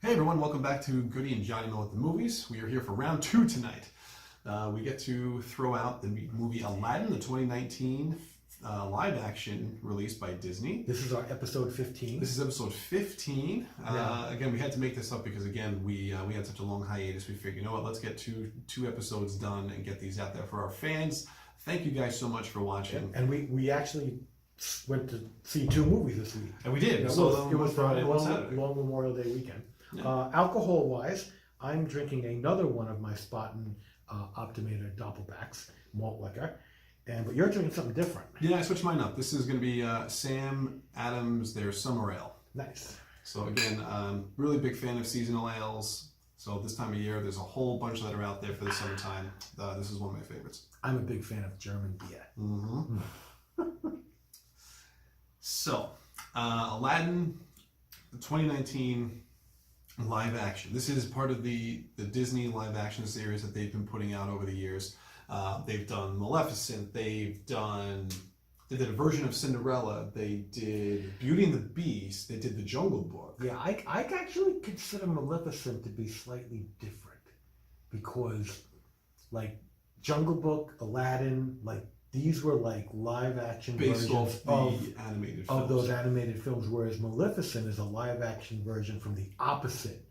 Hey everyone, welcome back to Goody and Johnny Know at the Movies. We are here for round two tonight. We get to throw out the movie Aladdin, the 2019 live action released by Disney. This is our episode 15. This is episode 15. Yeah. Again, we had to make this up because again we had such a long hiatus. We figured, you know what, let's get two episodes done and get these out there for our fans. Thank you guys so much for watching. And we actually went to see two movies this week. And we did. It So was Friday, a one Saturday. long Memorial Day weekend. Yeah. Alcohol-wise, I'm drinking another one of my Spaten Optimator Doppelbacks malt liquor, but you're drinking something different. Yeah, I switched mine up. This is going to be Sam Adams, their Summer Ale. Nice. So again, really big fan of seasonal ales. So this time of year, there's a whole bunch that are out there for the summertime. This is one of my favorites. I'm a big fan of German beer. Mm-hmm. So, Aladdin, the 2019 live action. This is part of the Disney live action series that they've been putting out over the years. They've done Maleficent. They did a version of Cinderella. They did Beauty and the Beast. They did The Jungle Book. Yeah, I actually consider Maleficent to be slightly different because, like, Jungle Book, Aladdin, like, these were like live action Based versions off the animated films. of those animated films, whereas Maleficent is a live action version from the opposite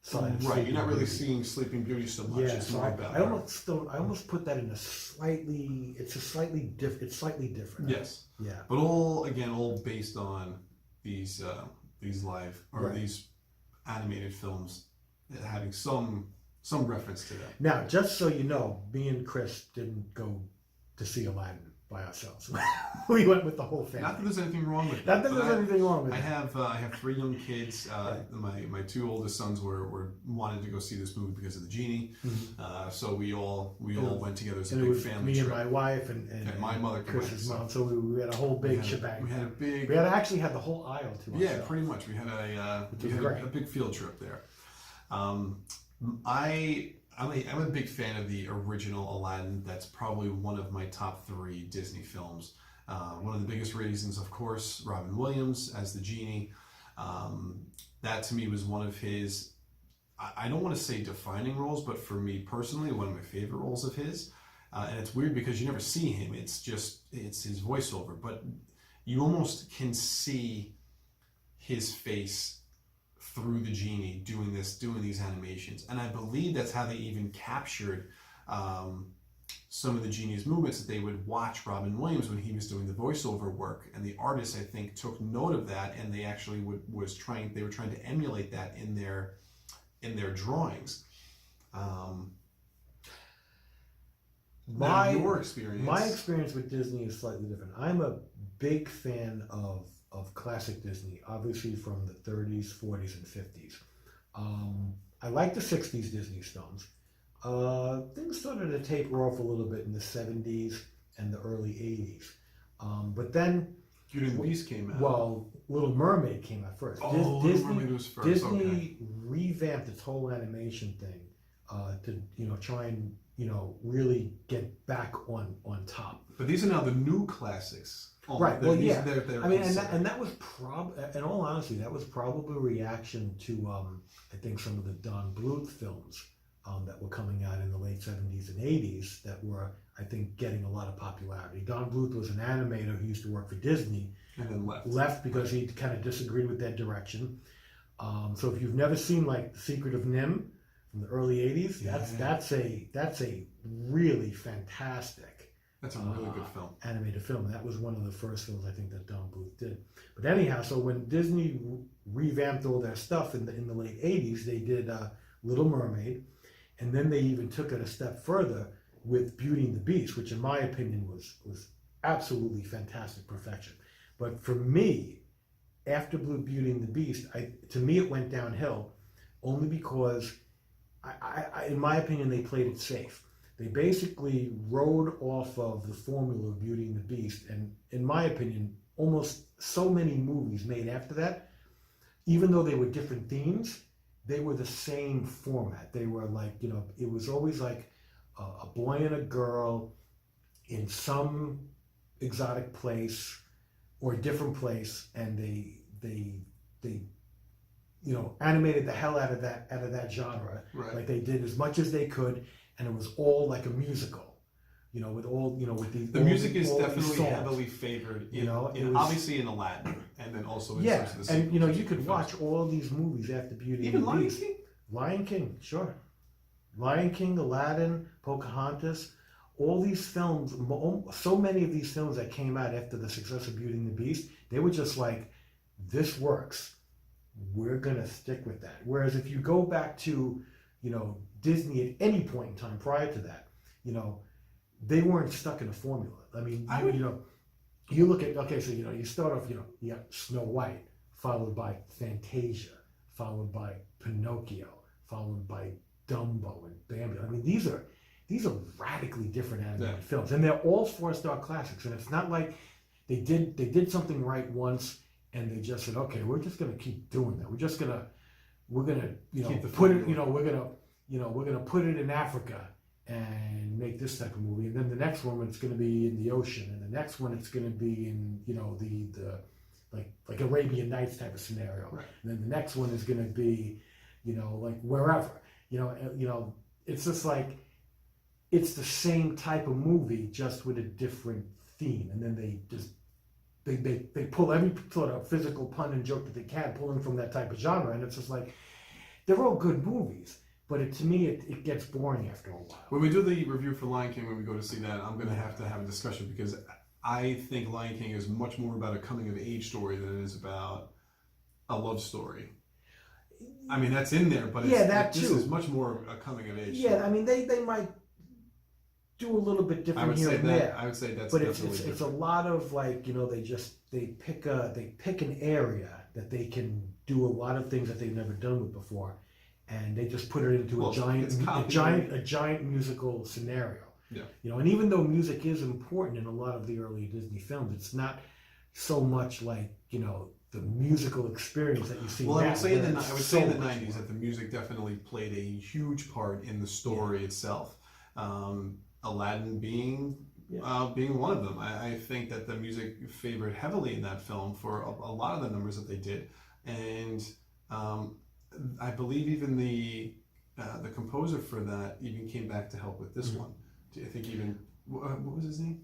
side. Of Right, you're not really Beauty. seeing Sleeping Beauty so much. Yeah, It's so more about I her. almost put that in a slightly. It's slightly different. Yes, Yeah. but all based on these live or Right. these animated films having some reference to them. Now, just so you know, me and Chris didn't go to see Aladdin by ourselves. We went with the whole family. Not that there's anything wrong with Not that. that but there's anything wrong with I it. have 3 young kids. My 2 oldest sons were wanted to go see this movie because of the genie. Mhm. So we all went together as a And it big was family me trip. and my wife and my mother came Chris's with, so- mom. So we had a whole big shebang. We had a big. We had actually had the whole aisle to ourselves. Yeah, pretty much. We had a big field trip there. I'm a big fan of the original Aladdin. That's probably one of my top 3 Disney films. One of the biggest reasons, of course, Robin Williams as the genie. That to me was one of his, I don't want to say defining roles, but for me personally, one of my favorite roles of his. And it's weird because you never see him. It's his voiceover, but you almost can see his face through the genie doing these animations. And I believe that's how they even captured some of the genie's movements, that they would watch Robin Williams when he was doing the voiceover work, and the artists, I think, took note of that, and they actually were trying to emulate that in their drawings. Your experience. My experience with Disney is slightly different. I'm a big fan of classic Disney, obviously from the 30s, 40s, and 50s. I like the 60s Disney films. Things started to taper off a little bit in the 70s and the early 80s. But then... Beauty and the Beast came out. Well, Little Mermaid came out first. Oh, Little Mermaid was first. Disney Okay. revamped its whole animation thing to try and really get back on top. But these are now the new classics. Oh, Right. Well, yeah. They're I mean, considered. and that was in all honesty, that was probably a reaction to I think some of the Don Bluth films that were coming out in the late 70s and 80s that were, I think, getting a lot of popularity. Don Bluth was an animator who used to work for Disney. And then Left because he kind of disagreed with their direction. So if you've never seen like The Secret of Nim from the early 80s, that's a really fantastic. That's a really good film. Animated film. And that was one of the first films I think that Don Bluth did. But anyhow, so when Disney revamped all their stuff in the late 80s, they did Little Mermaid, and then they even took it a step further with Beauty and the Beast, which in my opinion was absolutely fantastic perfection. But for me, after Beauty and the Beast, to me it went downhill, only because in my opinion they played it safe. They basically rode off of the formula of Beauty and the Beast, and in my opinion, almost so many movies made after that, even though they were different themes, they were the same format. They were like, it was always like a boy and a girl in some exotic place or a different place, and they animated the hell out of that genre. Right. Like they did as much as they could, and it was all like a musical. With all with the music is all definitely songs. heavily favored. It was, obviously in Aladdin, and then also in yeah, some of the and sequels, you could films. watch all these movies after Beauty Even and the Lion Beast. King. Lion King, sure. Lion King, Aladdin, Pocahontas, all these films. So many of these films that came out after the success of Beauty and the Beast, they were just like, this works. We're gonna stick with that. Whereas if you go back to, Disney at any point in time prior to that, they weren't stuck in a formula. I mean, you look at, so you start off, you got Snow White, followed by Fantasia, followed by Pinocchio, followed by Dumbo and Bambi. I mean, these are radically different animated films, and they're all 4-star classics. And it's not like they did something right once and they just said, okay, we're just gonna keep doing that. We're gonna put it, we're gonna put it in Africa and make this type of movie, and then the next one it's going to be in the ocean, and the next one it's going to be in the like Arabian Nights type of scenario, right. And then the next one is going to be like wherever, it's just like it's the same type of movie just with a different theme, and then they pull every sort of physical pun and joke that they can, pulling from that type of genre, and it's just like they're all good movies. But to me, it gets boring after a while. When we do the review for Lion King, when we go to see that, I'm going to have a discussion, because I think Lion King is much more about a coming of age story than it is about a love story. I mean, that's in there, but this is much more a coming of age story. I mean, they might do a little bit different here and there. I would say that's but definitely it's a lot of like, they pick an area that they can do a lot of things that they've never done with before. And they just put it into a giant musical scenario. Yeah. And even though music is important in a lot of the early Disney films, it's not so much like, the musical experience that you see now. I would say in the 90s that the music definitely played a huge part in the story itself. Aladdin being one of them. I think that the music favored heavily in that film for a lot of the numbers that they did. And I believe even the composer for that even came back to help with this one. I think even what was his name?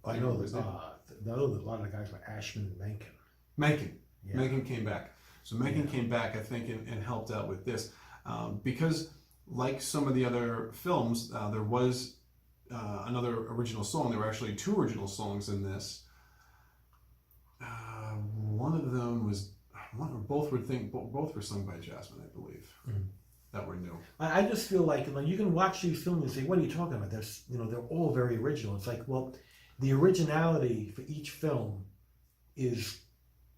I know that a lot of the guys were Ashman and Menken. Menken came back. So Menken came back, I think, and helped out with this, because like some of the other films, there was another original song. There were actually 2 original songs in this. One of them was. Both were sung by Jasmine, I believe, that were new. I just feel like you can watch these films and say, "What are you talking about?" They're all very original. It's like, well, the originality for each film is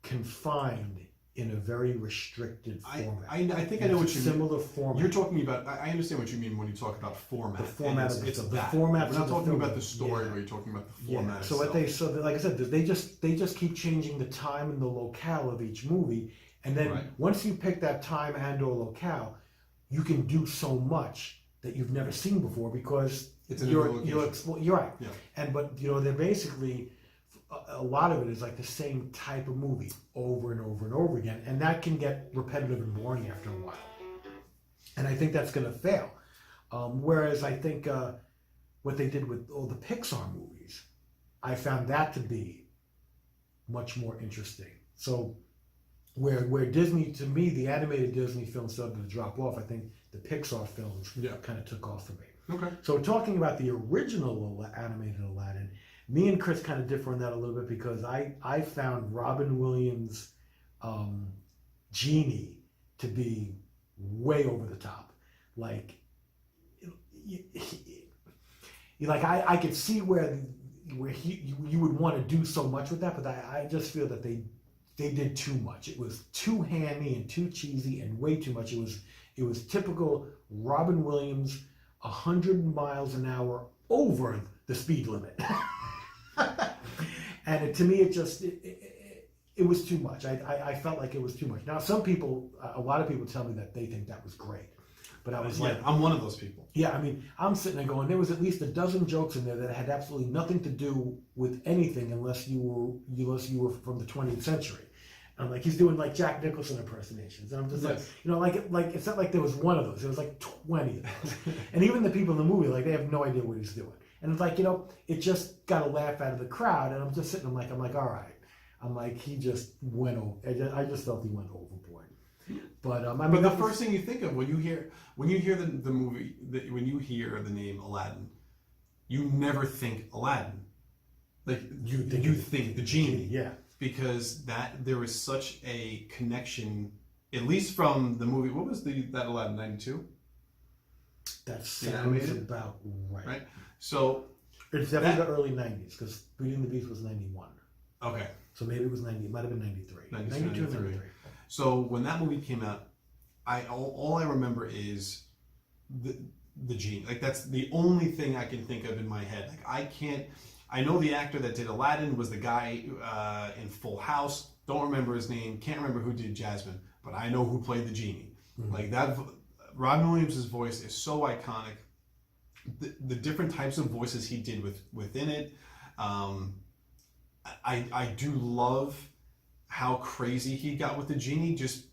confined in a very restricted format. I think I know what you mean. Similar format. You're talking about. I understand what you mean when you talk about format. The format of it's the that. Format. We're We're not talking about the story. Where you're talking about the format. Yeah. So like I said, they just keep changing the time and the locale of each movie, and then once you pick that time and or locale, you can do so much that you've never seen before, because you're right. Yeah. But they're basically. A lot of it is like the same type of movie over and over and over again, and that can get repetitive and boring after a while. And I think that's going to fail. Whereas I think what they did with all the Pixar movies, I found that to be much more interesting. So where Disney, to me, the animated Disney films started to drop off, I think the Pixar films kind of took off for me. Okay. So talking about the original animated Aladdin, me and Chris kind of differ on that a little bit, because I found Robin Williams' Genie to be way over the top. Like I could see where you would want to do so much with that, but I just feel that they did too much. It was too hammy and too cheesy and way too much. It was typical Robin Williams, 100 miles an hour over the speed limit. And to me, it was too much. I felt like it was too much. Now, a lot of people tell me that they think that was great, but I was like, I'm one of those people. Yeah, I mean, I'm sitting there going, there was at least a dozen jokes in there that had absolutely nothing to do with anything unless you were from the 20th century. I'm like, he's doing like Jack Nicholson impersonations, and I'm just like, Yes. you know, like it's not like there was one of those. There was like 20 of those, and even the people in the movie, like, they have no idea what he's doing, and it's like, you know, it just got a laugh out of the crowd, and I'm just sitting, I'm like, all right, I'm like, he just went over. I just felt he went overboard. But I mean, But the first thing you think of when you hear the movie, when you hear the name Aladdin, you never think Aladdin. Like you think the genie. Yeah. Because there was such a connection, at least from the movie. What was that Aladdin, 92? That sounds about right. Right. So it's definitely the early 90s, because Beauty and the Beast was 91. Okay. So maybe it was 90. It might have been 93. 92, 92 and 93. So when that movie came out, all I remember is the genie. Like, that's the only thing I can think of in my head. Like, I know the actor that did Aladdin was the guy in Full House. Don't remember his name. Can't remember who did Jasmine. But I know who played the genie. Mm-hmm. Like that, Robin Williams' voice is so iconic. The different types of voices he did within it. I do love how crazy he got with the genie. Just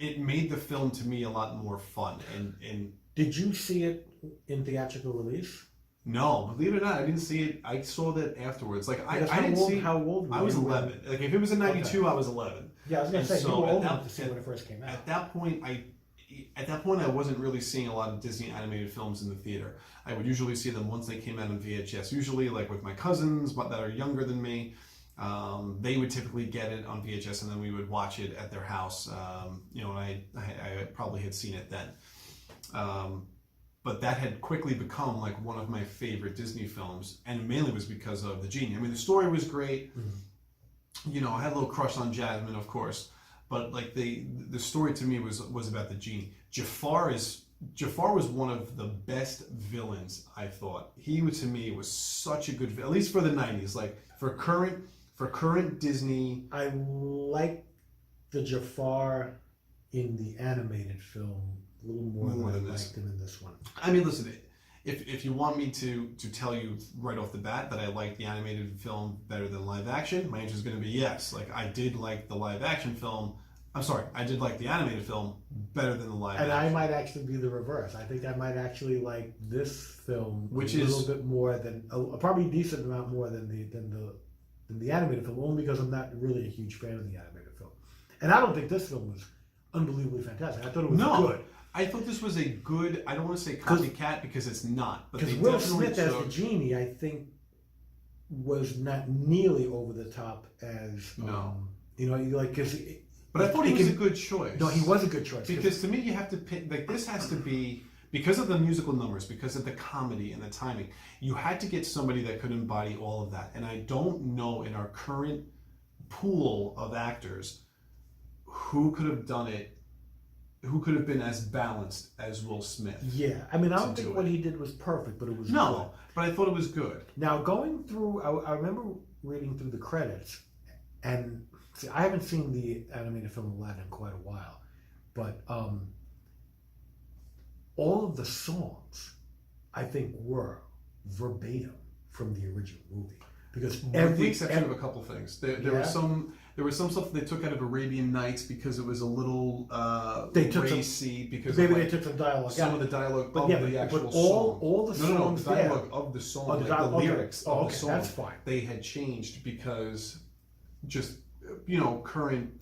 it made the film to me a lot more fun. And did you see it in theatrical release? No, believe it or not, I didn't see it. I saw that afterwards. Like I didn't see. How old were you? I was 11. Like if it was in '92, okay. I was 11. Yeah, I was gonna say you were old enough to see when it first came out. At that point, I wasn't really seeing a lot of Disney animated films in the theater. I would usually see them once they came out on VHS. Usually, like with my cousins, but that are younger than me, they would typically get it on VHS, and then we would watch it at their house. You know, and I probably had seen it then. But that had quickly become like one of my favorite Disney films, and it mainly was because of the genie. I mean, the story was great. Mm-hmm. You know, I had a little crush on Jasmine, of course, but like the story to me was about the genie. Jafar was one of the best villains, I thought. He to me was such a good, at least for the '90s. Like for current Disney, I like the Jafar in the animated film a little more than I liked him in this one. I mean, listen, if you want me to tell you right off the bat that I like the animated film better than live action, my answer is going to be yes. Like, I did like the live action film. I'm sorry, I did like the animated film better than the live action. And I might actually be the reverse. I think I might actually like this film which a little bit more than, probably a decent amount more than the animated film, only because I'm not really a huge fan of the animated film. And I don't think this film was unbelievably fantastic. I thought it was good. I thought this was a good, I don't want to say copycat because it's not. Because Will Smith as the genie, I think, was not nearly over the top as, you know, like, because... But I thought he was a good choice. No, he was a good choice. Because to me, you have to pick, like, this has to be, because of the musical numbers, because of the comedy and the timing, you had to get somebody that could embody all of that. And I don't know in our current pool of actors who could have done it, who could have been as balanced as Will Smith. Yeah, I mean, I don't think what he did was perfect, but it was good. But I thought it was good. Now, going through, I remember reading through the credits, and see, I haven't seen the animated film Aladdin in quite a while, but all of the songs, I think, were verbatim from the original movie. Because with the exception of a couple things, there was some stuff that they took out of Arabian Nights because it was a little racy. Because maybe they took some dialogue out. Some of the dialogue of the actual song. But all the songs, the dialogue of the song, the lyrics of the song, that's fine. They had changed because just current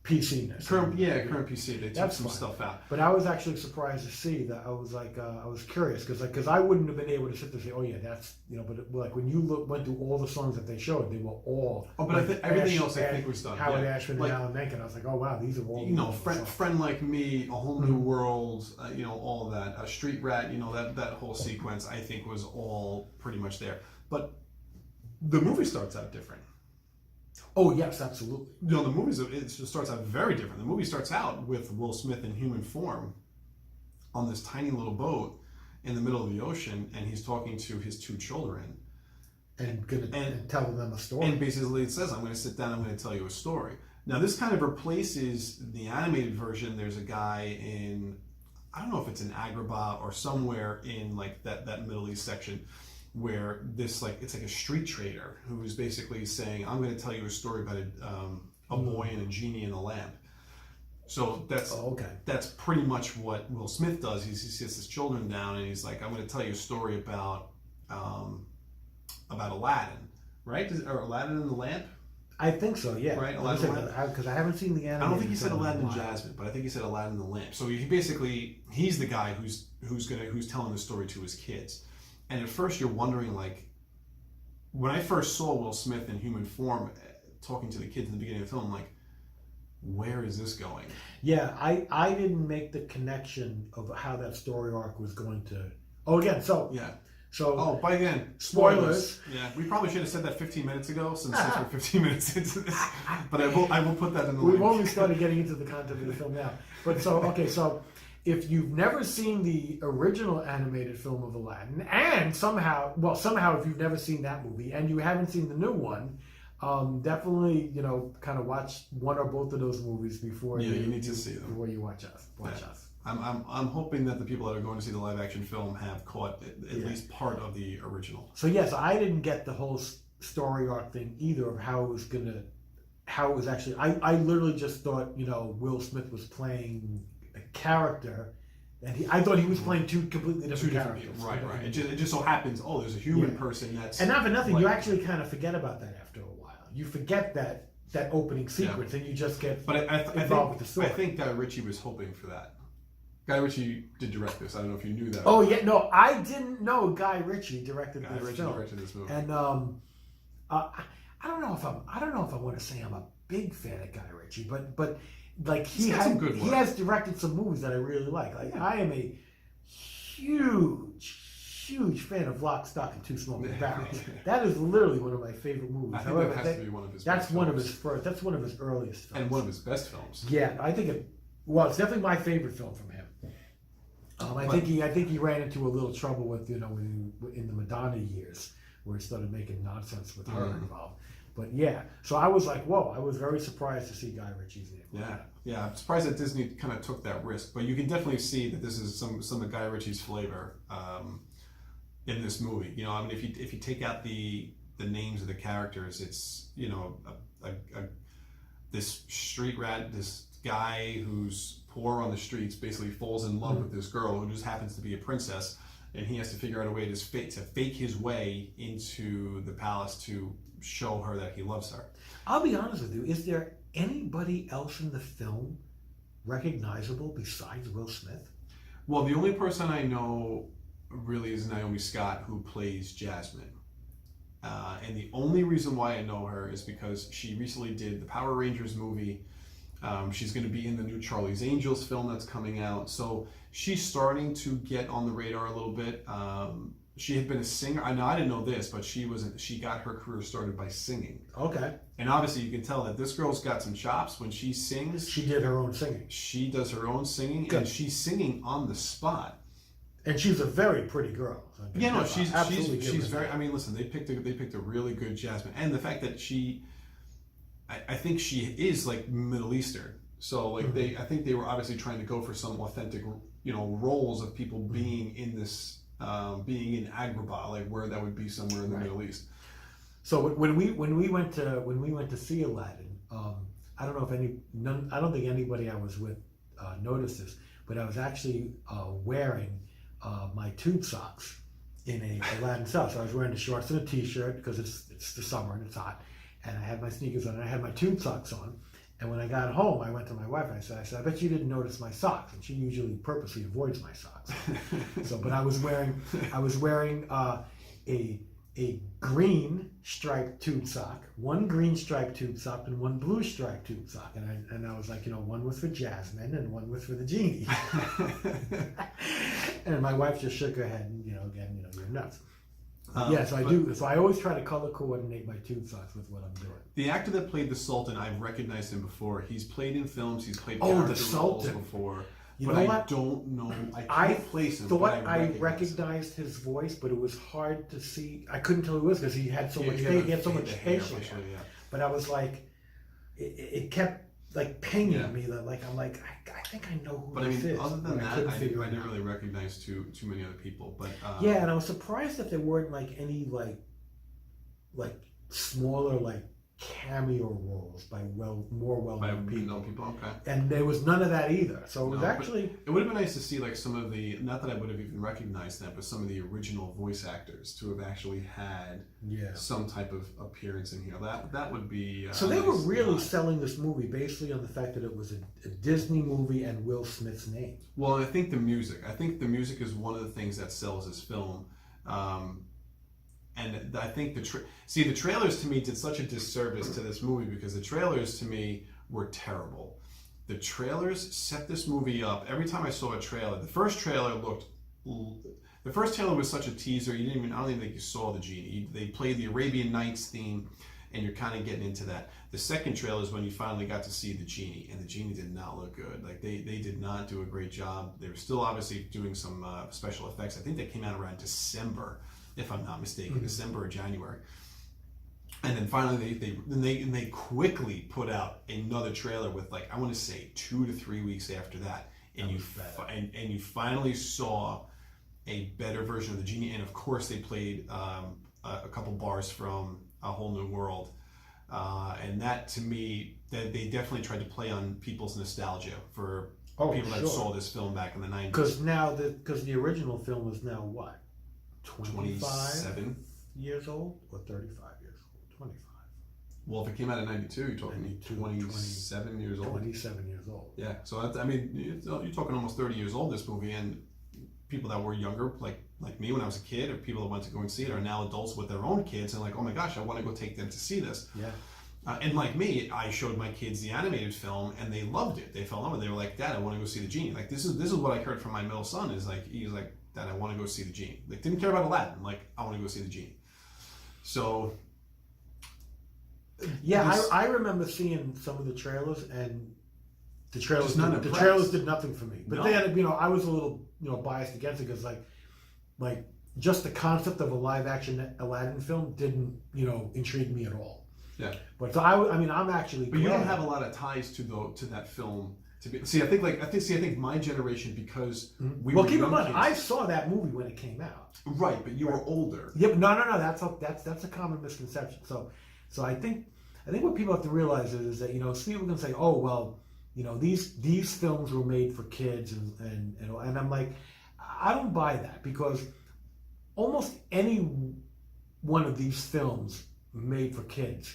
PC-ness. Current PC. They took some stuff out. But I was actually surprised to see that. I was like, I was curious because I wouldn't have been able to sit there and say, oh yeah, that's But like when you went through all the songs that they showed, they were all. Oh, but everything else I think was done. Howard Ashman and Alan Menken. I was like, oh wow, these are all. Friend Like Me, A Whole New World. All of that. A Street Rat. That whole sequence I think was all pretty much there. But the movie starts out different. Oh yes, absolutely. The movie it starts out very different. The movie starts out with Will Smith in human form on this tiny little boat in the middle of the ocean, and he's talking to his two children and telling them a story. And basically, it says, "I'm going to sit down. I'm going to tell you a story." Now, this kind of replaces the animated version. There's a guy in, I don't know if it's in Agrabah or somewhere in like that Middle East section, where it's like a street trader who is basically saying, I'm going to tell you a story about a boy and a genie and a lamp. So that's okay. that's pretty much what Will Smith does. He sits his children down and he's like, I'm going to tell you a story about Aladdin, right? Or Aladdin and the lamp? I think so, yeah. Right, Aladdin and the lamp. Because I haven't seen the animated. I don't think he said film in a Aladdin and while. Jasmine, but I think he said Aladdin and the lamp. So he's the guy who's telling the story to his kids. And at first you're wondering, like, when I first saw Will Smith in human form talking to the kids in the beginning of the film, I'm like, where is this going? Yeah, I didn't make the connection of how that story arc was going to. Oh, again, so Yeah. so. Oh, but again, Spoilers. Yeah, we probably should have said that 15 minutes ago, since we're 15 minutes into this. But I will put that in the We've link. only started getting into the content of the film now. But so, okay, so if you've never seen the original animated film of Aladdin, and somehow if you've never seen that movie and you haven't seen the new one, definitely, kind of watch one or both of those movies before you need to see them. Before you watch us. I'm hoping that the people that are going to see the live action film have caught at least part of the original. So yes, I didn't get the whole story arc thing either of how it was actually. I literally just thought Will Smith was playing a character, and I thought he was playing two completely different characters. Right. It just so happens. Oh, there's a human person that's. And not for nothing, you actually kind of forget about that after a while. You forget that opening sequence, and you just get involved with the story. I think Guy Ritchie was hoping for that. Guy Ritchie did direct this. I don't know if you knew that. Oh yeah, no, I didn't know Guy Ritchie directed this film. Directed this movie. And I don't know if I want to say I'm a big fan of Guy Ritchie, but like he has directed some movies that I really like. Like I am a huge fan of Lock, Stock, and Two Smoking Barrels. That is literally one of my favorite movies. I think that has to be one of his. That's one of his first. That's one of his earliest films. And one of his best films. Yeah, I think it. Well, it's definitely my favorite film from him. I think he ran into a little trouble with in the Madonna years where he started making nonsense with her involved. But yeah, so I was like, whoa! I was very surprised to see Guy Ritchie's name. Yeah. I'm surprised that Disney kind of took that risk, but you can definitely see that this is some of Guy Ritchie's flavor in this movie. I mean, if you take out the names of the characters, it's this street rat, this guy who's poor on the streets basically falls in love with this girl who just happens to be a princess, and he has to figure out a way to fake his way into the palace to show her that he loves her. I'll be honest with you, is there anybody else in the film recognizable besides Will Smith? Well, the only person I know really is Naomi Scott, who plays Jasmine. And the only reason why I know her is because she recently did the Power Rangers movie. She's going to be in the new Charlie's Angels film that's coming out. So she's starting to get on the radar a little bit. She had been a singer. I didn't know this, but she got her career started by singing. Okay. And obviously you can tell that this girl's got some chops when she sings. She did her own singing. She does her own singing. Good. And she's singing on the spot. And she's a very pretty girl. She's very. I mean, listen, they picked a really good Jasmine, and the fact that I think she is like Middle Eastern. So like I think they were obviously trying to go for some authentic, roles of people being in this, being in Agrabah, like where that would be somewhere in the Middle East. So when we went to see Aladdin, I don't think anybody I was with noticed this, but I was actually wearing my tube socks in a Aladdin style. So I was wearing the shorts and a t-shirt because it's the summer and it's hot, and I had my sneakers on and I had my tube socks on. And when I got home, I went to my wife and I said, I bet you didn't notice my socks. And she usually purposely avoids my socks. But I was wearing a green striped tube sock, one green striped tube sock, and one blue striped tube sock. And I was like, one was for Jasmine and one was for the genie. And my wife just shook her head and, again, you're nuts. So I do. So I always try to color coordinate my tube socks with what I'm doing. The actor that played the Sultan, I've recognized him before. He's played in films. He's played the roles Sultan before. You but know I what? don't know. I can't place him. Thought I recognized his voice, but it was hard to see. I couldn't tell who it was because he had so much. He had so much facial hair. But I was like, it kept like pinging me that I'm like I think I know who this is. Other than that, I didn't really recognize too many other people. But and I was surprised that there weren't like any like smaller cameo roles by more well-known people. Okay. And there was none of that either. So it was No, actually... It would have been nice to see like some of the, not that I would have even recognized them, but some of the original voice actors to have actually had some type of appearance in here. That would be. So they were really selling this movie basically on the fact that it was a Disney movie and Will Smith's name. Well, I think the music. I think the music is one of the things that sells this film. And I think the trailers to me did such a disservice to this movie because the trailers to me were terrible. The trailers set this movie up. Every time I saw a trailer, the first trailer was such a teaser. I don't even think you saw the genie. They played the Arabian Nights theme, and you're kind of getting into that. The second trailer is when you finally got to see the genie, and the genie did not look good. Like they did not do a great job. They were still obviously doing some special effects. I think they came out around December, if I'm not mistaken, December or January. And then finally they quickly put out another trailer with like, I want to say 2 to 3 weeks after that. And you finally saw a better version of the genie. And of course they played a couple bars from A Whole New World. And that to me, they definitely tried to play on people's nostalgia for people that saw this film back in the 90s. Because the original film is now what? 27 years old or 35 years old? 25. Well, if it came out in 92, you're talking 27 years old. 27 years old. Yeah, so that's, you're talking almost 30 years old, this movie, and people that were younger, like me when I was a kid, or people that went to go and see it, are now adults with their own kids, and like, oh my gosh, I want to go take them to see this. Yeah. And like me, I showed my kids the animated film, and they loved it. They fell in love with it. They were like, Dad, I want to go see the genie. Like this is what I heard from my middle son. Is like he's like, Dad, I want to go see the genie. Like didn't care about Aladdin. Like I want to go see the genie. So. Yeah, I remember seeing some of the trailers, and the trailers did nothing for me. But then I was a little biased against it because like just the concept of a live action Aladdin film didn't intrigue me at all. Yeah, but so I'm actually. But you don't have a lot of ties to that film. I think my generation, because we were keep in mind, kids. I saw that movie when it came out. Right, but you were older. Yeah, but no. That's a common misconception. So I think what people have to realize is that people can say, oh well, these films were made for kids, and I'm like, I don't buy that, because almost any one of these films made for kids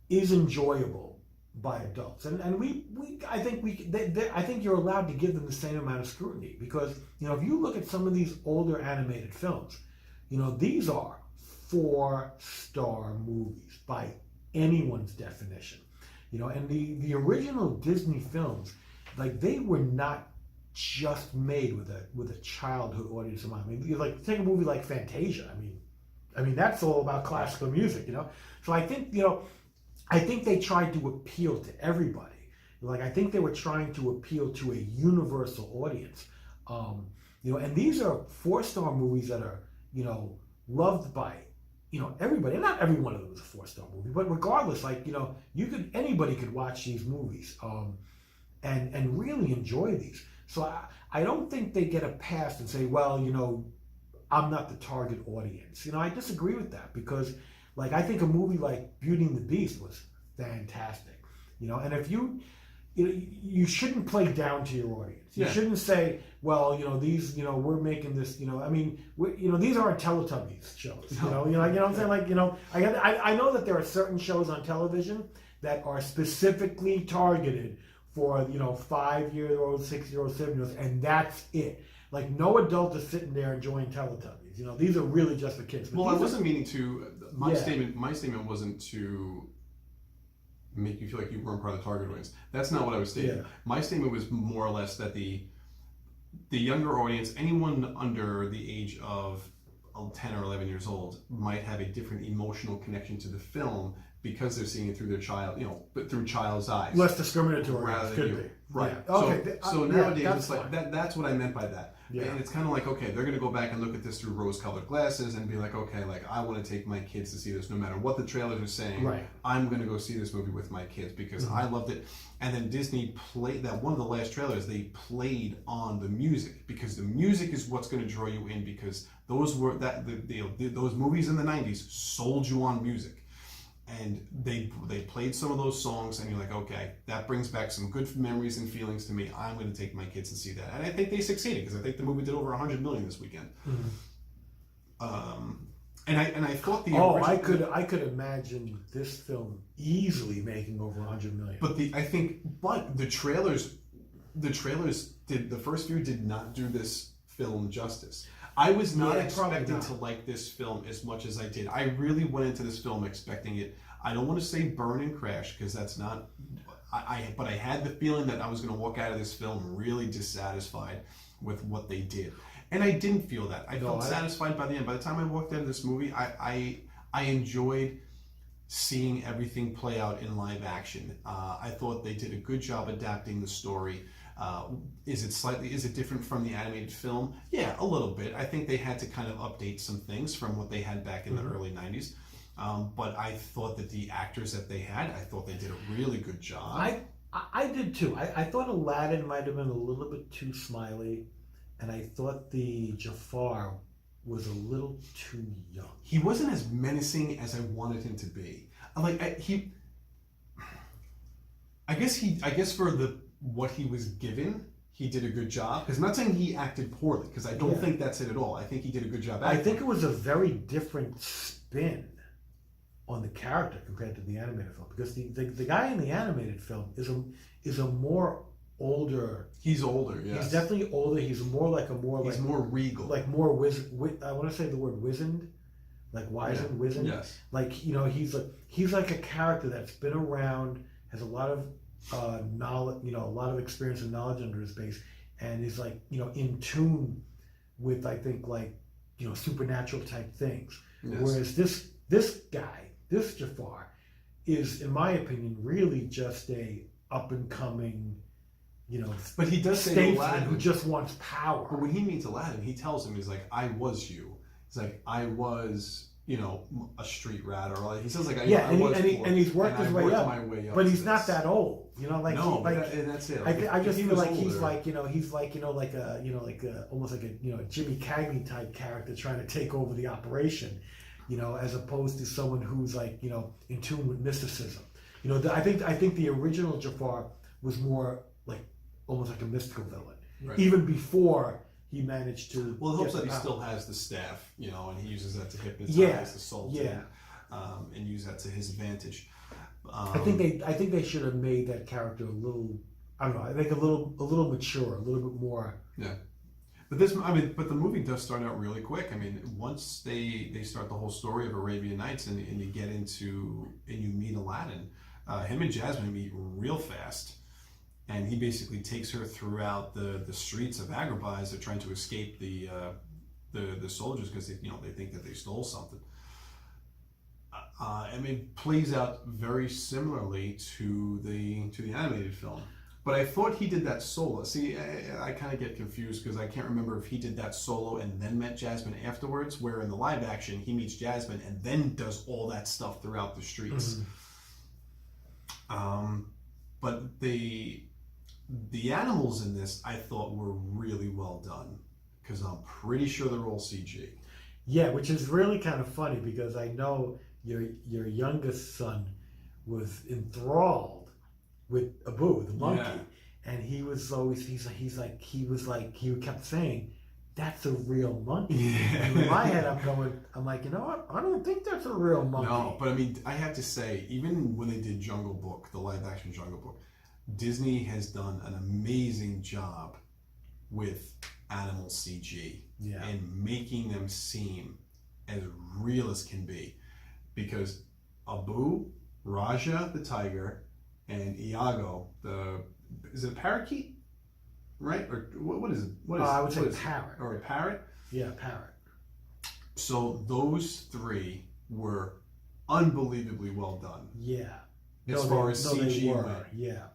is enjoyable by adults, and I think you're allowed to give them the same amount of scrutiny, because if you look at some of these older animated films, these are 4-star movies by anyone's definition, and the original Disney films, like, they were not just made with a childhood audience in mind. I mean, like, take a movie like Fantasia. I mean that's all about classical music, So I think they tried to appeal to everybody. Like, I think they were trying to appeal to a universal audience. And these are 4-star movies that are, loved by, everybody. And not every one of them is a 4-star movie, but regardless, like, anybody could watch these movies, and really enjoy these. So I don't think they get a pass and say, well, I'm not the target audience. I disagree with that, because, like, I think a movie like Beauty and the Beast was fantastic. And if you shouldn't play down to your audience. You shouldn't say, well, these, we're making this, these aren't Teletubbies shows. You know what I'm saying? Like, I know that there are certain shows on television that are specifically targeted for 5-year-olds, 6-year-olds, 7-year-olds, and that's it. Like, no adult is sitting there enjoying Teletubbies. These are really just for kids. But I wasn't meaning to. My statement wasn't to make you feel like you weren't part of the target audience. That's not what I was stating. Yeah. My statement was more or less that the younger audience, anyone under the age of 10 or 11 years old, might have a different emotional connection to the film because they're seeing it through their child, but through child's eyes. Less discriminatory, rather could than be. you. Right. Yeah. Okay. So nowadays, that's it's like fine. that's what I meant by that. Yeah. And it's kind of like, okay, they're going to go back and look at this through rose-colored glasses and be like, okay, like, I want to take my kids to see this no matter what the trailers are saying. Right. I'm going to go see this movie with my kids because I loved it. And then Disney played that, one of the last trailers, they played on the music, because the music is what's going to draw you in, because those were those movies in the 90s sold you on music. and they played some of those songs, and you're like, okay, that brings back some good memories and feelings to me. I'm going to take my kids and see that, and I think they succeeded because I think the movie did over 100 million this weekend. And I thought the original, I could imagine this film easily making over 100 million. But the trailers did, the first few did not do this film justice. I was not expecting to like this film as much as I did. I really went into this film expecting it. I don't want to say burn and crash because that's not. But I had the feeling that I was going to walk out of this film really dissatisfied with what they did, and I didn't feel that. I felt satisfied by the end. By the time I walked out of this movie, I enjoyed seeing everything play out in live action. I thought they did a good job adapting the story. Is it different from the animated film? Yeah, a little bit. I think they had to kind of update some things from what they had back in the early 90s. But I thought that the actors that they had, I thought they did a really good job. I did too. I thought Aladdin might have been a little bit too smiley, and I thought the Jafar was a little too young. He wasn't as menacing as I wanted him to be. I guess for what he was given, he did a good job. Because I'm not saying he acted poorly, because I don't think that's it at all. I think he did a good job acting. I think it was a very different spin on the character compared to the animated film, because the guy in the animated film is a more older. He's older, yes. He's definitely older. He's more regal. Like more I want to say the word wizened, like wizened, wizened. Yes. Like, he's like a character that's been around, has a lot of knowledge, a lot of experience and knowledge under his base, and is in tune with, I think, supernatural type things. Yes. Whereas this guy, this Jafar, is, in my opinion, really just a up and coming, but he does say Aladdin, who just wants power. But when he meets Aladdin, he tells him, he's like, I was you. He's like, I was, a street rat, or he says and he's worked his way up, but he's not that old. And that's it. I just feel like he's almost like a Jimmy Cagney type character trying to take over the operation, as opposed to someone who's in tune with mysticism. I think the original Jafar was more almost like a mystical villain, right, even before he managed to. Well, it helps that he still has the staff, and he uses that to hypnotize the Sultan, and use that to his advantage. I think they should have made that character a little. I don't know. I think a little mature, a little bit more. Yeah, but the movie does start out really quick. Once they start the whole story of Arabian Nights, and you get into and you meet Aladdin, him and Jasmine meet real fast. And he basically takes her throughout the streets of Agrabah as they're trying to escape the soldiers, because they think that they stole something. It plays out very similarly to the animated film. But I thought he did that solo. See, I kind of get confused because I can't remember if he did that solo and then met Jasmine afterwards, where in the live action he meets Jasmine and then does all that stuff throughout the streets. But the animals in this, I thought, were really well done, because I'm pretty sure they're all CG. Yeah, which is really kind of funny, because I know your youngest son was enthralled with Abu, the monkey, and he was always he kept saying, "That's a real monkey." Yeah. And in my head, I'm like, you know what? I don't think that's a real monkey. No, but I have to say, even when they did Jungle Book, the live action Jungle Book, Disney has done an amazing job with animal CG and making them seem as real as can be. Because Abu, Raja the tiger, and Iago, is it a parakeet? Right? Or what is it? I would say a parrot. Or a parrot? Yeah, parrot. So those three were unbelievably well done. Yeah. As far as CG went. Yeah.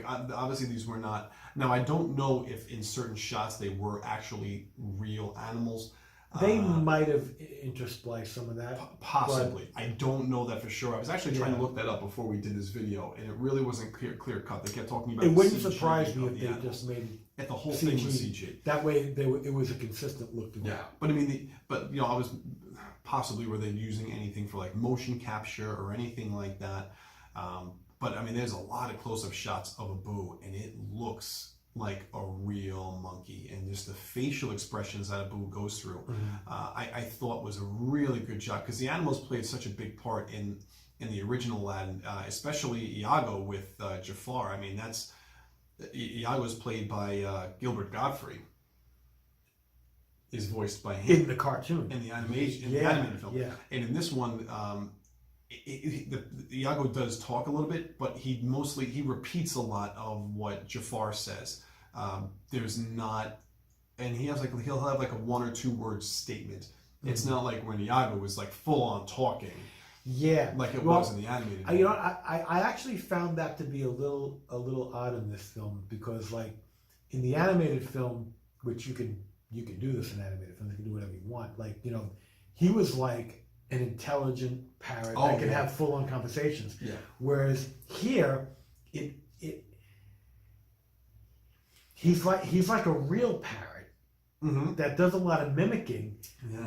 Obviously these were not. Now, I don't know if in certain shots they were actually real animals. They might have interspliced some of that. Possibly. I don't know that for sure. I was actually trying to look that up before we did this video, and it really wasn't clear cut. They kept talking about it. Wouldn't surprise me if they just made the whole thing was CG. That way, it was a consistent look to it. Yeah, but I was possibly were they using anything for like motion capture or anything like that. But I mean, there's a lot of close-up shots of Abu, and it looks like a real monkey, and just the facial expressions that Abu goes through, I thought was a really good job, because the animals played such a big part in the original Aladdin, especially Iago with Jafar. I mean, Iago is played by Gilbert Godfrey. Is voiced by him in the cartoon, in the animation, the animated film. Yeah. And in this one, Iago does talk a little bit, but he repeats a lot of what Jafar says. There's not, and he'll have like a 1 or 2 word statement. It's not like when Iago was like full on talking. Yeah, like it was in the animated film. You know, I actually found that to be a little odd in this film, because like in the animated film, which you can do this in animated film, you can do whatever you want. Like, you know, he was like an intelligent parrot that can have full on conversations. Yeah. Whereas here, he's like a real parrot that does a lot of mimicking,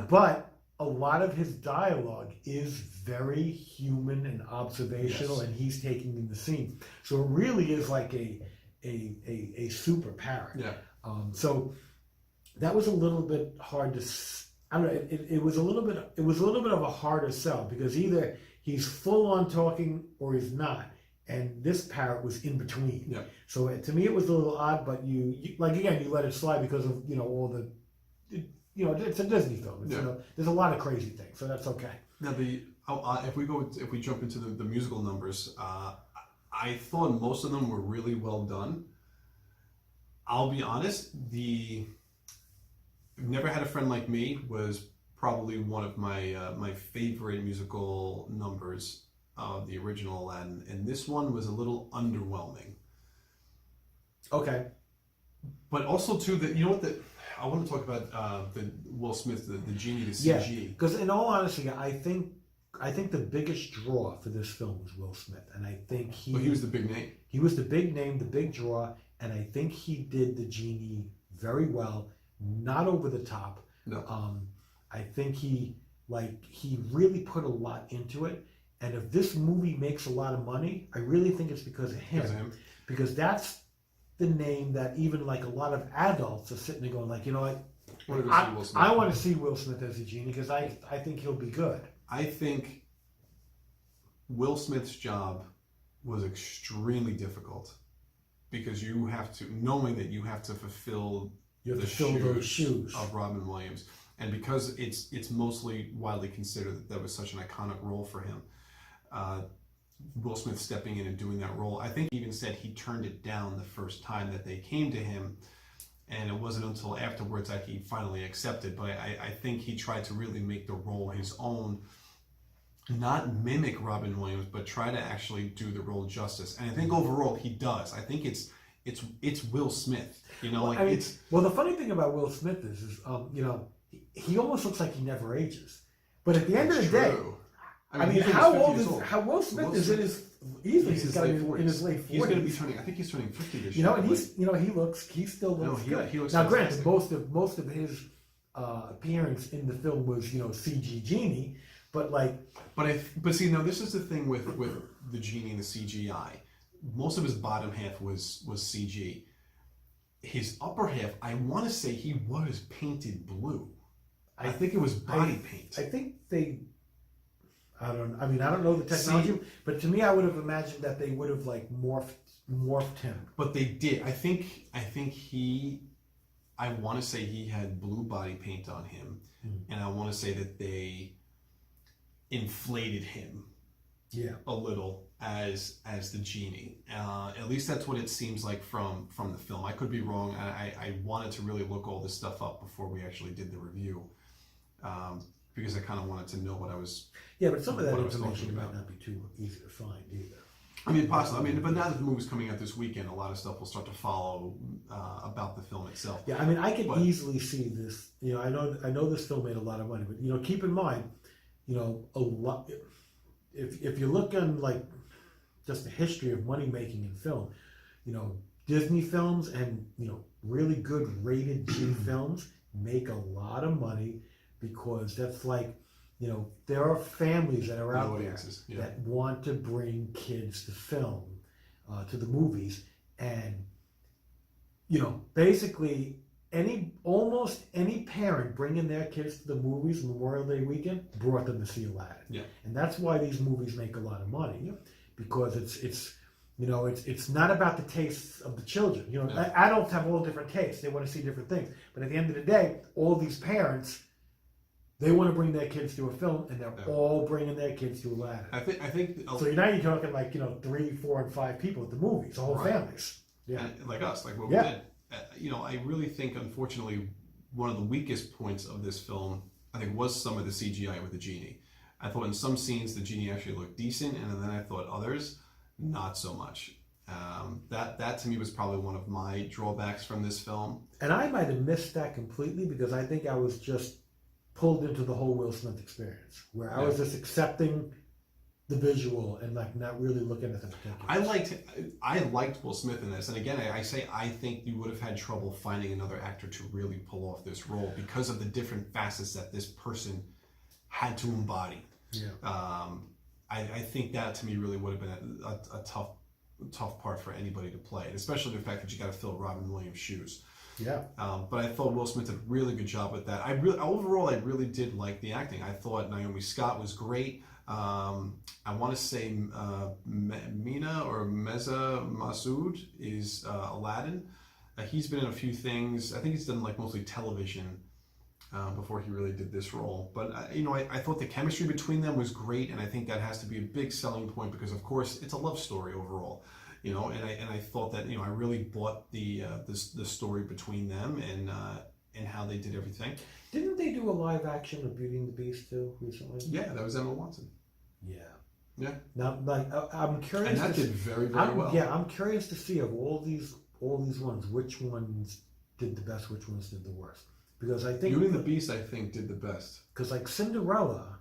but a lot of his dialogue is very human and observational, and he's taking in the scene. So it really is like a super parrot. Yeah. So that was a little bit hard to. I don't know. It was a little bit of a harder sell, because either he's full on talking or he's not, and this parrot was in between. Yeah. So to me, it was a little odd. But you like, again, you let it slide because of, you know, all the, you know, it's a Disney film. It's, you know, there's a lot of crazy things, so that's okay. Now if we jump into the musical numbers, I thought most of them were really well done. I'll be honest, Never Had a Friend Like Me was probably one of my favorite musical numbers of the original Aladdin, and this one was a little underwhelming. Okay. But also too, you know what, I want to talk about the Will Smith, the genie, the CG. Yeah, because in all honesty, I think the biggest draw for this film was Will Smith, and I think he was the big name. He was the big name, the big draw, and I think he did the genie very well. Not over the top. No. I think he really put a lot into it. And if this movie makes a lot of money, I really think it's because of him. Because that's the name that even like a lot of adults are sitting there going like, you know what? I want to see Will Smith as a genie, because I think he'll be good. I think Will Smith's job was extremely difficult, because you have to, knowing that you have to fulfill those shoes of Robin Williams, and because it's mostly widely considered that was such an iconic role for him, Will Smith stepping in and doing that role, I think he even said he turned it down the first time that they came to him, and it wasn't until afterwards that he finally accepted. But I think he tried to really make the role his own, not mimic Robin Williams, but try to actually do the role justice. And I think overall he does. I think it's Will Smith, you know, well, the funny thing about Will Smith is you know, he almost looks like he never ages. But at the end of the day, I mean how Will Smith is in his in his late 40s. He's going to be turning. I think he's turning 50 this year. You know, and he still looks good. He looks now, fantastic. Granted, most of his appearance in the film was, you know, CG genie, but like. But see, now this is the thing with the genie and the CGI. Most of his bottom half was CG. His upper half, I want to say he was painted blue. I think it was body paint. I think I don't know the technology, but to me, I would have imagined that they would have like morphed him. But they did. I think I want to say he had blue body paint on him, and I want to say that they inflated him a little as the genie. At least that's what it seems like from the film. I could be wrong. I wanted to really look all this stuff up before we actually did the review, because I kind of wanted to know what I was. Yeah, but some of that information might not be too easy to find either. I mean, possibly. I mean, but now that the movie's coming out this weekend, a lot of stuff will start to follow about the film itself. Yeah, I mean, I can easily see this. You know, I know this film made a lot of money, but you know, keep in mind, you know, a lot. If you look on like just the history of money making in film, you know, Disney films and, you know, really good rated G films make a lot of money, because that's like, you know, there are families that are The out there audiences, yeah. that want to bring kids to film, to the movies, and you know, basically almost any parent bringing their kids to the movies Memorial Day weekend brought them to see Aladdin. Yeah. And that's why these movies make a lot of money, because it's you know, it's not about the tastes of the children. You know, Yeah. adults have all different tastes; they want to see different things. But at the end of the day, all these parents, they want to bring their kids to a film, and they're all bringing their kids to Aladdin. I think. So now you're talking like, you know, 3, 4, and 5 people at the movies, the whole families. Yeah, and like us, like what we did. You know, I really think, unfortunately, one of the weakest points of this film, I think, was some of the CGI with the genie. I thought in some scenes the genie actually looked decent, and then I thought others not so much. That to me was probably one of my drawbacks from this film. And I might have missed that completely because I think I was just pulled into the whole Will Smith experience, where I was just accepting the visual and like not really looking at the particulars. I liked Will Smith in this, and again, I think you would have had trouble finding another actor to really pull off this role because of the different facets that this person had to embody. Yeah. I think that to me really would have been a tough part for anybody to play, and especially the fact that you got to fill Robin Williams' shoes. Yeah. But I thought Will Smith did a really good job with that. Overall, I really did like the acting. I thought Naomi Scott was great. I want to say Mina or Meza Massoud is Aladdin. He's been in a few things. I think he's done like mostly television before he really did this role. But you know, I thought the chemistry between them was great, and I think that has to be a big selling point because, of course, it's a love story overall. You know, and I thought that, you know, I really bought the story between them and how they did everything. Didn't they do a live action of Beauty and the Beast too recently? Yeah, that was Emma Watson. Yeah. Yeah. Now, like, I'm curious. And that did very, very well. Yeah, I'm curious to see of all these ones, which ones did the best, which ones did the worst. Because I think Beauty and the Beast, I think, did the best. Because like Cinderella,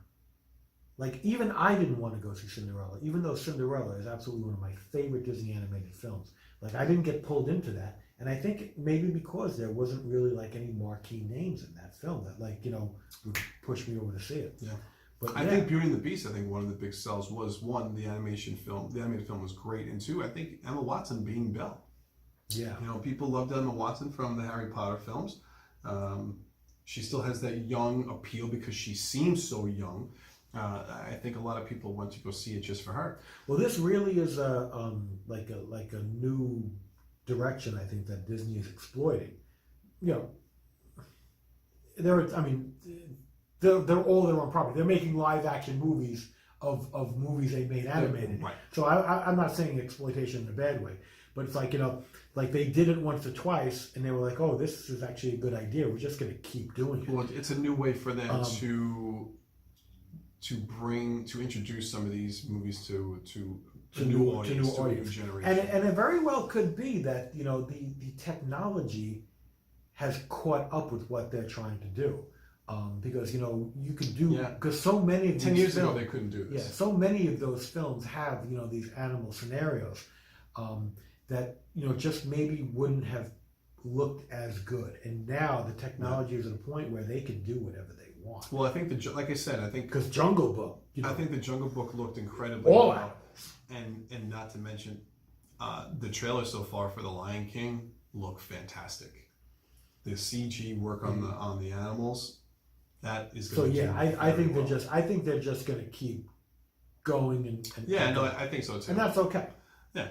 like even I didn't want to go see Cinderella, even though Cinderella is absolutely one of my favorite Disney animated films. Like I didn't get pulled into that, and I think maybe because there wasn't really like any marquee names in that film that, like, you know, would push me over to see it. Yeah. But I think Beauty and the Beast, I think one of the big sells was, one, the animated film was great, and two, I think Emma Watson being Belle. Yeah. You know, people loved Emma Watson from the Harry Potter films. She still has that young appeal because she seems so young. I think a lot of people went to go see it just for her. Well, this really is like a new direction, I think, that Disney is exploiting. You know, they're all their own property. They're making live action movies of movies they made animated. Right. So I'm not saying exploitation in a bad way, but it's like, you know, like they did it once or twice, and they were like, oh, this is actually a good idea. We're just going to keep doing it. Well, it's a new way for them to introduce some of these movies to a new audience, to a new generation. And it very well could be that, you know, the technology has caught up with what they're trying to do. Because, you know, you could do, because so many of these 10 years ago they couldn't do this. Yeah, so many of those films have, you know, these animal scenarios that, you know, just maybe wouldn't have looked as good. And now the technology is at a point where they can do whatever they want. Well, I think like I said, because Jungle Book, you know, I think the Jungle Book looked incredibly all well. animals. And not to mention, the trailer so far for The Lion King look fantastic. The CG work on the animals, that is going to. So yeah, I think they're just going to keep going and yeah, no, I think so too. And that's okay. Yeah.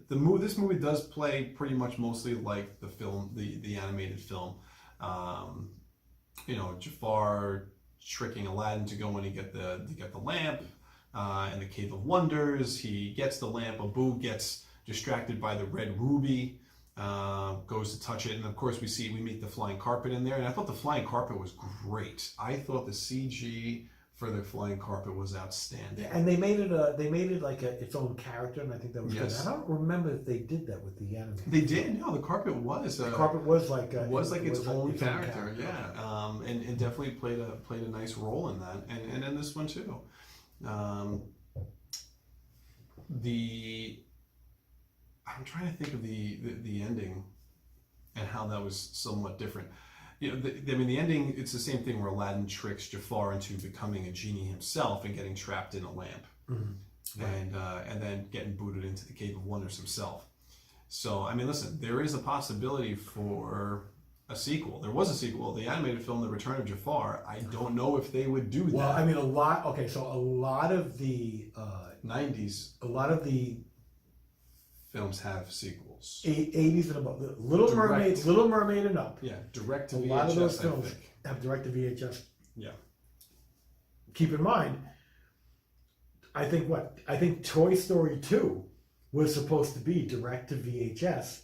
This movie does play pretty much mostly like the film, the animated film. You know, Jafar tricking Aladdin to go in and get the lamp in the Cave of Wonders. He gets the lamp. Abu gets distracted by the red ruby, goes to touch it, and of course we meet the flying carpet in there. And I thought the flying carpet was great. I thought the CG for the flying carpet was outstanding. Yeah, and they made it like its own character, and I think that was good. I don't remember if they did that with the animated. They did. No, the carpet was. The carpet was like its own character. Yeah, and definitely played a nice role in that, and in this one too. I'm trying to think of the ending and how that was somewhat different. you know, the ending, it's the same thing where Aladdin tricks Jafar into becoming a genie himself and getting trapped in a lamp. Mm-hmm. Right. And then getting booted into the Cave of Wonders himself. So, I mean, listen, there is a possibility for a sequel. There was a sequel, the animated film, The Return of Jafar. I don't know if they would do that. Well, I mean, a lot of the 90s, a lot of the films have sequels. 80s and above, Little Mermaid and up. Yeah, direct to A VHS. lot of those I films think. have direct to VHS. Yeah. Keep in mind, I think Toy Story 2 was supposed to be direct to VHS,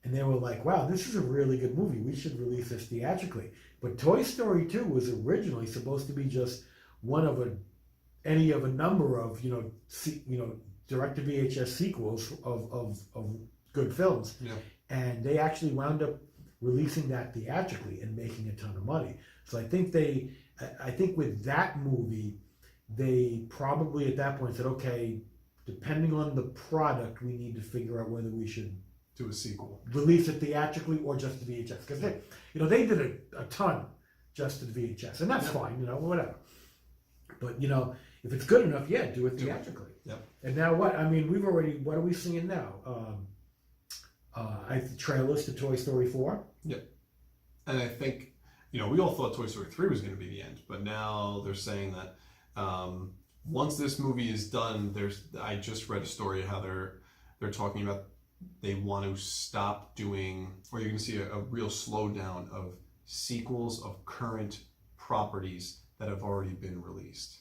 and they were like, wow, this is a really good movie. We should release this theatrically. But Toy Story 2 was originally supposed to be just one of any of a number of, direct to VHS sequels of good films. Yeah. And they actually wound up releasing that theatrically and making a ton of money. So I think with that movie, they probably at that point said, okay, depending on the product, we need to figure out whether we should do a sequel, release it theatrically or just to VHS. Because they did a ton just to VHS, and that's fine, whatever. But if it's good enough, yeah, do it theatrically. Yep. And now what? I mean, what are we seeing now? Trailers to Toy Story 4. Yep. And I think, we all thought Toy Story 3 was going to be the end, but now they're saying that once this movie is done, I just read a story how they're talking about they want to stop doing, or you're going to see a real slowdown of sequels of current properties that have already been released.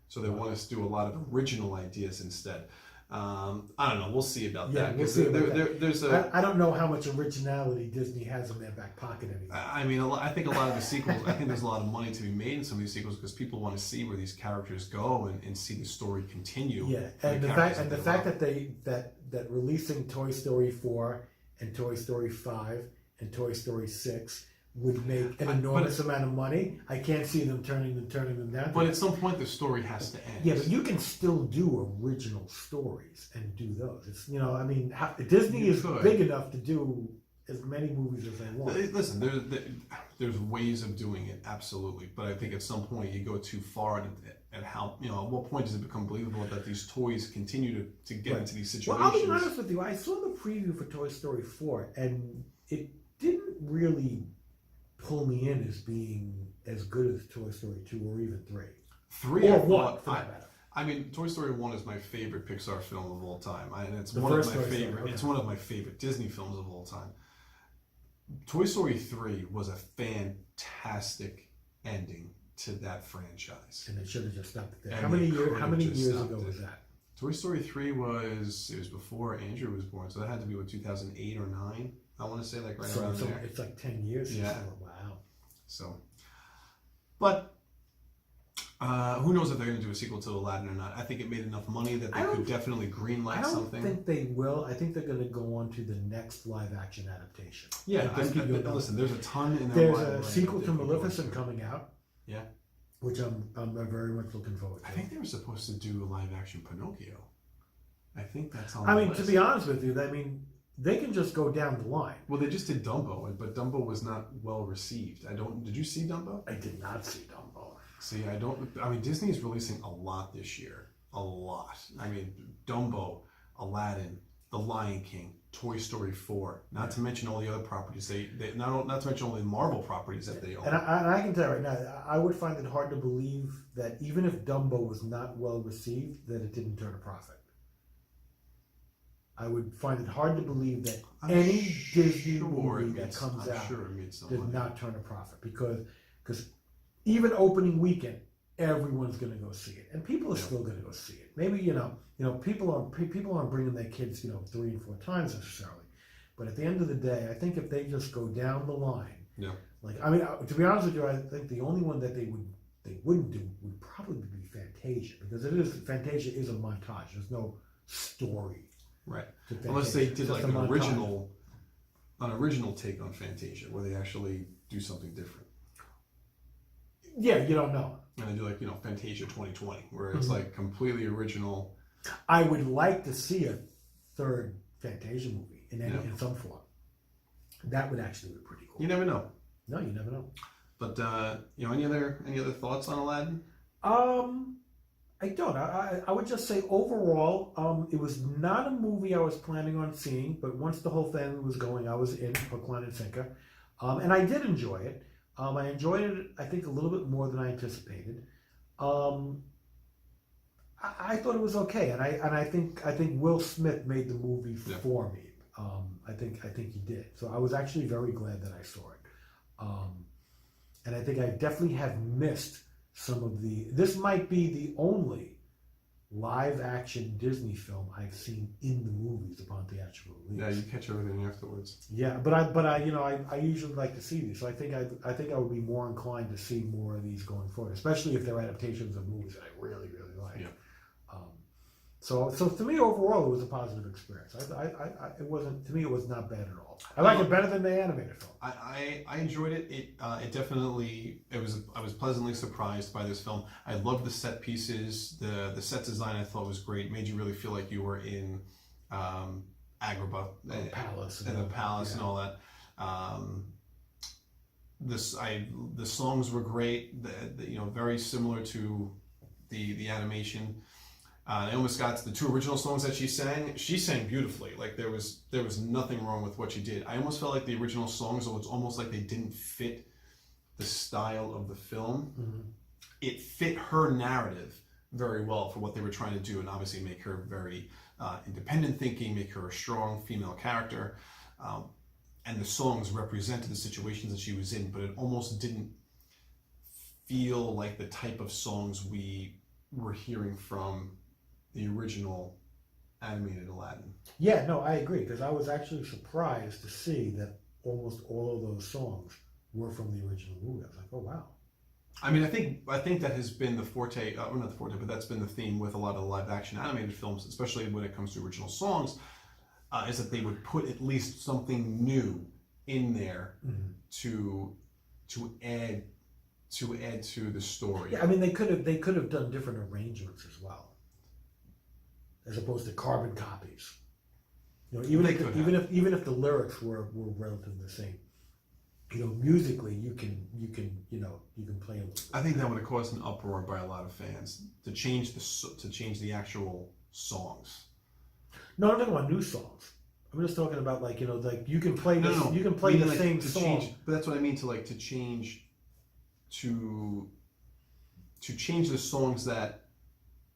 So they want us to do a lot of original ideas instead. I don't know. We'll see about that. We'll see about that. There's I don't know how much originality Disney has in their back pocket anymore. I mean, I think a lot of the sequels, I think there's a lot of money to be made in some of these sequels because people want to see where these characters go and see the story continue. Yeah, and the fact that releasing Toy Story 4 and Toy Story 5 and Toy Story 6 would make an enormous amount of money. I can't see them turning them down. But at some point, the story has to end. Yeah, but you can still do original stories and do those. It's Disney is big enough to do as many movies as they want. Listen, there's ways of doing it, absolutely. But I think at some point you go too far, and how at what point does it become believable that these toys continue to get into these situations? Well, I'll be honest with you. I saw the preview for Toy Story 4, and it didn't really pull me in as being as good as Toy Story 2 or even 3. 3 or 1, for that matter. I mean, Toy Story 1 is my favorite Pixar film of all time. It's The one of first my Toy Story, favorite. okay. It's one of my favorite Disney films of all time. Toy Story 3 was a fantastic ending to that franchise. And they should have just stopped it there. And How many they years ago was that? Toy Story 3 was before Andrew was born, so that had to be 2008 or 9. I want to say right around there. It's like 10 years. Yeah. Wow. So, but who knows if they're going to do a sequel to Aladdin or not? I think it made enough money that they could definitely greenlight something. I don't think they will. I think they're going to go on to the next live action adaptation. Yeah, listen, there's a ton in there's a sequel to Maleficent coming out. Yeah. Which I'm very much looking forward to. I think they were supposed to do a live action Pinocchio. I think that's on the list. To be honest with you, they can just go down the line. Well, they just did Dumbo, but Dumbo was not well received. Did you see Dumbo? I did not see Dumbo. See, Disney is releasing a lot this year. A lot. I mean, Dumbo, Aladdin, The Lion King, Toy Story 4, not to mention all the other properties. They not to mention all the Marvel properties that they own. And I can tell you right now, I would find it hard to believe that even if Dumbo was not well received, that it didn't turn a profit. I would find it hard to believe that any Disney movie that comes out did not turn a profit because even opening weekend, everyone's going to go see it, and people are still going to go see it. Maybe people aren't bringing their kids 3 and 4 times necessarily, but at the end of the day, I think if they just go down the line, to be honest with you, I think the only one that they wouldn't do would probably be Fantasia, because Fantasia is a montage. There's no story. Right. Unless they did like an original take on Fantasia where they actually do something different. Yeah, you don't know. And they do Fantasia 2020 where it's like completely original. I would like to see a third Fantasia movie in some form. That would actually be pretty cool. You never know. No, you never know. But any other thoughts on Aladdin? I don't. I would just say overall, it was not a movie I was planning on seeing, but once the whole family was going, I was in hook, line, and sinker. And I did enjoy it. I enjoyed it, I think, a little bit more than I anticipated. I thought it was okay, and I think Will Smith made the movie for me. I think he did. So I was actually very glad that I saw it. And I think I definitely have missed some of the. This might be the only live action Disney film I've seen in the movies upon theatrical release. Yeah, you catch everything afterwards. Yeah, but I usually like to see these, so I think I would be more inclined to see more of these going forward, especially if they're adaptations of movies that I really like. Yeah. So to me overall it was a positive experience. It wasn't, to me it was not bad at all. I like it better than the animated film. I enjoyed it. It definitely I was pleasantly surprised by this film. I loved the set pieces. The set design I thought was great. Made you really feel like you were in Agrabah, The palace and the palace and all that. The songs were great. Very similar to the animation. I almost got to the two original songs that she sang. She sang beautifully. Like there was nothing wrong with what she did. I almost felt like the original songs, it was almost like they didn't fit the style of the film. Mm-hmm. It fit her narrative very well for what they were trying to do, and obviously make her very independent thinking, make her a strong female character. And the songs represented the situations that she was in, but it almost didn't feel like the type of songs we were hearing from the original animated Aladdin. Yeah, no, I agree, because I was actually surprised to see that almost all of those songs were from the original movie. I was like, oh wow. I mean, I think that has been the forte, or not the forte, but that's been the theme with a lot of the live action animated films, especially when it comes to original songs, is that they would put at least something new in there to add to the story. Yeah, I mean they could have done different arrangements as well, as opposed to carbon copies. Even if the lyrics were relatively the same, musically you can play a little bit. I think that would have caused an uproar by a lot of fans to change the actual songs. No, I'm talking about new songs. I'm just talking about like you can play this. No. You can play the same song. But that's what I mean to change the songs that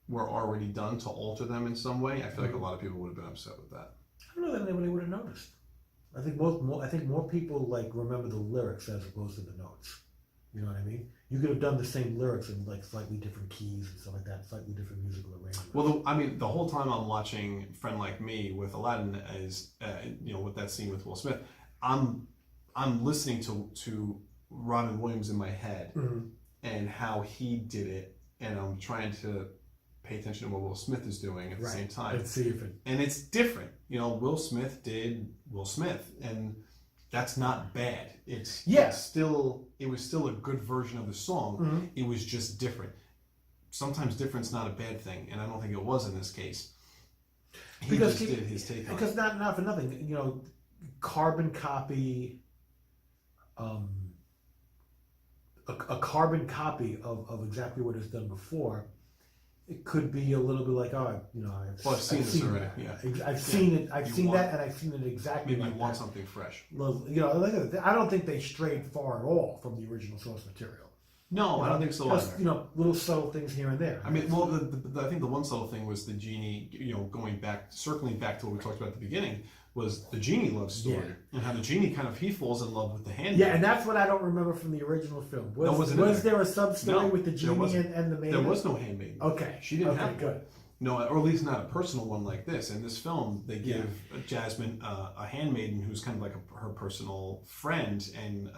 were already done, to alter them in some way. I feel like a lot of people would have been upset with that. I don't know that anybody would have noticed. I think more people remember the lyrics as opposed to the notes. You know what I mean? You could have done the same lyrics in slightly different keys and stuff like that, slightly different musical arrangements. Well, the whole time I'm watching Friend Like Me with Aladdin is, with that scene with Will Smith, I'm listening to Robin Williams in my head and how he did it, and I'm trying to pay attention to what Will Smith is doing at the same time. Let's see if it. And it's different. Will Smith did Will Smith, and that's not bad. It was still a good version of the song. It was just different. Sometimes different's not a bad thing, and I don't think it was in this case. He just did his take on it. Because not for nothing, carbon copy, a carbon copy of exactly what is done before. It could be a little bit like, I've seen this already. Yeah, I've seen it. I've seen that, and I've seen it exactly. Maybe like you want that. something fresh. I don't think they strayed far at all from the original source material. No, I don't think so just, either. Little subtle things here and there. I mean, well, I think the one subtle thing was the genie. Circling back to what we talked about at the beginning, was the genie love story, and how the genie he falls in love with the handmaid. Yeah, and that's what I don't remember from the original film. Was there a sub story with the genie and the maid? There was no handmaid. Okay, she didn't have good. one. No, or at least not a personal one like this. In this film, they give Jasmine a handmaiden who's kind of like her personal friend and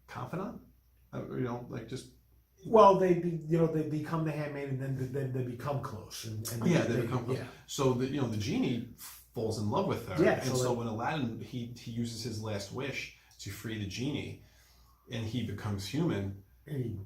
confidant. Just. Well, they become the handmaid, and then they become close. And they become close. Yeah. So the genie falls in love with her. Yeah, and so when Aladdin he uses his last wish to free the genie, and he becomes human.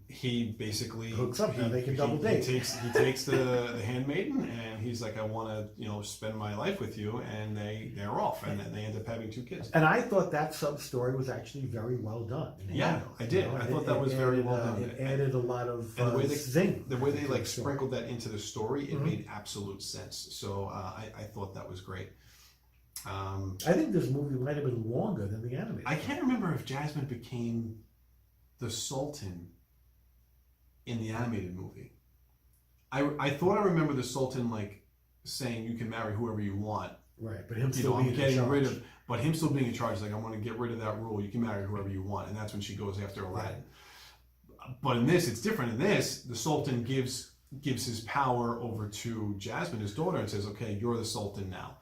he basically hooks up. Now they can double date. He takes the handmaiden, and he's like, I want to spend my life with you, and they're off, and then they end up having 2 kids. And I thought that sub story was actually very well done. Yeah, I did. I thought that was very well done. It added a lot of zing. The way they like sprinkled that into the story, it made absolute sense. So I thought that was great. I think this movie might have been longer than the animated. I can't remember if Jasmine became the Sultan in the animated movie. I thought I remember the Sultan saying you can marry whoever you want. Right, but him still being in charge. But him still being in charge, like, I want to get rid of that rule. You can marry whoever you want, and that's when she goes after Aladdin. Right. But in this, it's different. In this, the Sultan gives his power over to Jasmine, his daughter, and says, "Okay, you're the Sultan now."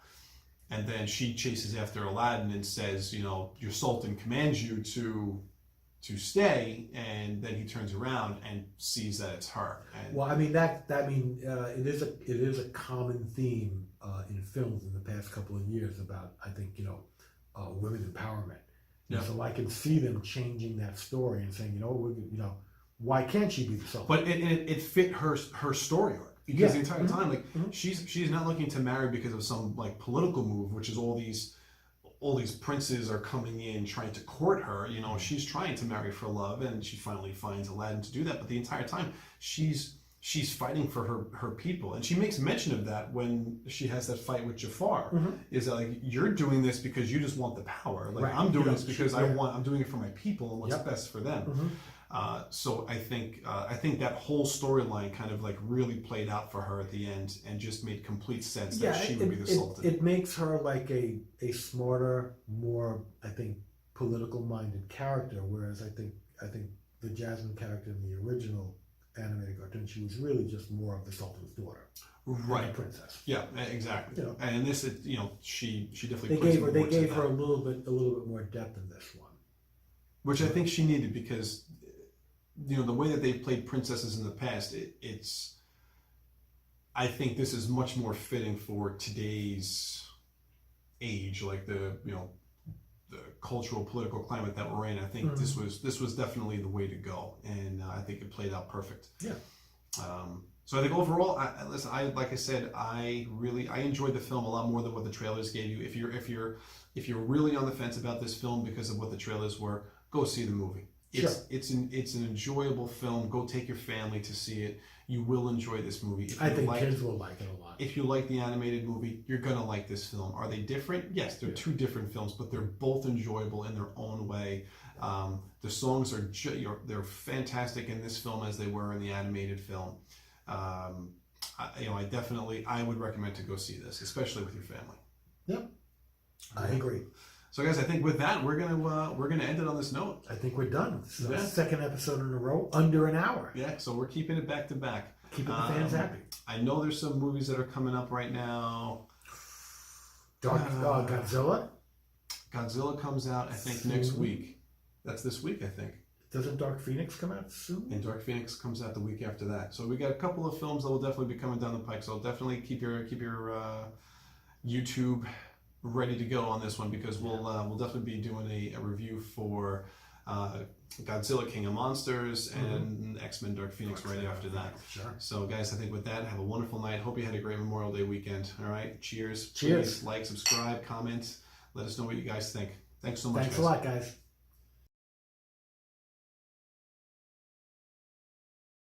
And then she chases after Aladdin and says, your Sultan commands you to stay, and then he turns around and sees that it's her. And well, I mean it is a common theme in films in the past couple of years about, I think, women empowerment. Yeah. So I can see them changing that story and saying, why can't she be the Sultan? But it fit her story arc. Because the entire time, she's not looking to marry because of some political move, which is all these princes are coming in trying to court her. She's trying to marry for love, and she finally finds Aladdin to do that. But the entire time, she's fighting for her people, and she makes mention of that when she has that fight with Jafar. Is that you're doing this because you just want the power? Right. I'm doing this because I'm doing it for my people and what's best for them. So I think that whole storyline kind of really played out for her at the end, and just made complete sense that she would be the Sultan. It makes her a smarter, more, I think, political minded character, whereas I think the Jasmine character in the original animated cartoon, she was really just more of the Sultan's daughter, right? The princess. Yeah, exactly. And in this, she definitely they gave her a little bit more depth in this one, which I think she needed, because the way that they've played princesses in the past, I think this is much more fitting for today's age, the cultural political climate that we're in. I think this was definitely the way to go, and I think it played out perfect. Yeah. So I think overall, like I said, I enjoyed the film a lot more than what the trailers gave you. If you're really on the fence about this film because of what the trailers were, go see the movie. It's an enjoyable film. Go take your family to see it. You will enjoy this movie. I think kids will like it a lot. If you like the animated movie, you're gonna like this film. Are they different? Yes, they're 2 different films, but they're both enjoyable in their own way. The songs they're fantastic in this film as they were in the animated film. I would recommend to go see this, especially with your family. Yep, I agree. So guys, I think with that, we're gonna end it on this note. I think we're done. So second episode in a row, under an hour. Yeah, so we're keeping it back to back. Keeping the fans happy. I know there's some movies that are coming up right now. Godzilla? Godzilla comes out, I think, next week. That's this week, I think. Doesn't Dark Phoenix come out soon? And Dark Phoenix comes out the week after that. So we got a couple of films that will definitely be coming down the pike. So definitely keep your YouTube ready to go on this one, because we'll definitely be doing a review for Godzilla King of Monsters and X-Men Dark Phoenix right after that. Sure. So guys, I think with that, have a wonderful night. Hope you had a great Memorial Day weekend. All right, cheers. Cheers. Please like, subscribe, comment. Let us know what you guys think. Thanks so much. Thanks a lot, guys.